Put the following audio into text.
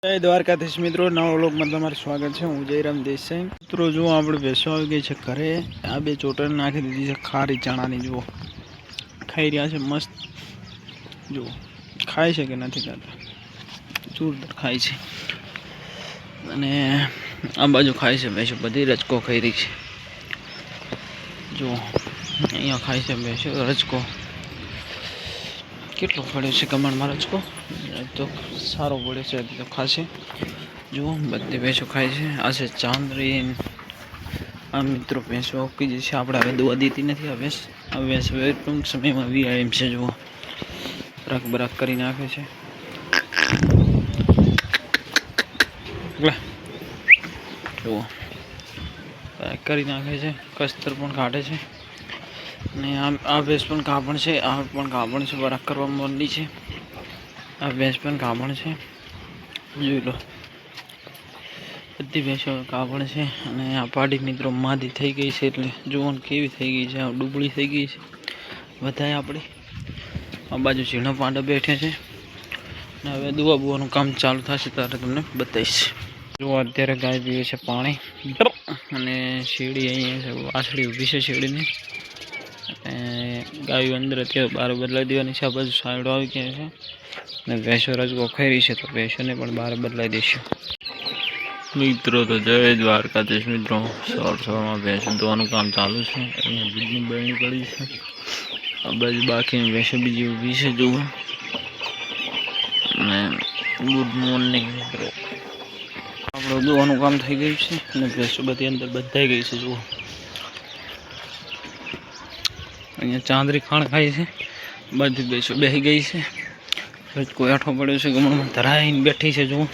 જય દ્વારકાધીશ મિત્રો, નવા વ્લોગમાં તમારું સ્વાગત છે। હું જયરામ દેસાઈ। મિત્રો જુઓ, આપણે ભેંસો આવી ગઈ છે ઘરે। આ બે ચોટણ નાખી દીધી છે ખારી ચણાની। જુઓ ખાઈ રહ્યા છે મસ્ત। જુઓ ખાય છે કે નથી ખાતા, જોરદાર ખાય છે। અને આ બાજુ ખાય છે ભેંસો, બધી રચકો ખાઈ રહી છે। જુઓ અહીંયા ખાય છે ભેંસો રચકો। કેટલો પડ્યો છે કમળમાં રચકો, તો સારો પડ્યો છે તો ખાશે। જુઓ બધી ભેંસો ખાય છે। આ છે ચાંદરી। આ મિત્રો ભેંસો ઓકી જે છે, આપણે હવે દવા દેતી નથી। આ ભેંસ હવે ટૂંક સમયમાં વીઆઈએમ છે। જુઓ બરાક બરાક કરી નાખે છે। જુઓ બરાક કરી નાખે છે, કસ્તર પણ કાઢે છે। અને આ ભેંસ પણ કાપણ છે, આ પણ કાપણ છે, બરાક કરવા માંડી છે। આ ભેંસ પણ કાપણ છે, જોઈ લો બધી ભેંસો કાપણ છે। અને આ પાડી મિત્રો માદી થઈ ગઈ છે, એટલે જુઓ કેવી થઈ ગઈ છે, આ ડુબળી થઈ ગઈ છે બધાય આપણે। આ બાજુ ઝીણા પાંડા બેઠે છે, અને હવે દુવા બુવાનું કામ ચાલુ થશે ત્યારે તમને બતાવીશ। જુઓ અત્યારે ગાય પીવે છે પાણી। અને શેરડી અહીંયા છે, વાછડી ઊભી છે શેરડીની। અને ગાયો અંદર અત્યારે બહાર બદલાઈ દેવાની છે। આ બાજુ સાઈડો આવી ગયા છે, અને ભેંસો રજકો ખાઈ રહી છે, તો ભેંસોને પણ બહાર બદલાઈ દઈશું। મિત્રો તો જય દ્વારકાધીશ। મિત્રો સવારમાં ભેંસો ધોવાનું કામ ચાલુ છે। અહીંયા દૂધની બરણી પડી છે, આ બાજુ બાકીની ભેંસો બીજી ઊભી છે। જુઓ અને ગુડ મોર્નિંગ મિત્રો, આપણું ધોવાનું કામ થઈ ગયું છે, અને ભેંસો બધી અંદર બધાઈ ગઈ છે। જુઓ અહીંયા ચાંદરી ખાણ ખાય છે, બધી ભેંસો બેસી ગઈ છે। કોઈ આઠો પડ્યો છે, ગમણમાં ધરાઈને બેઠી છે। જુઓ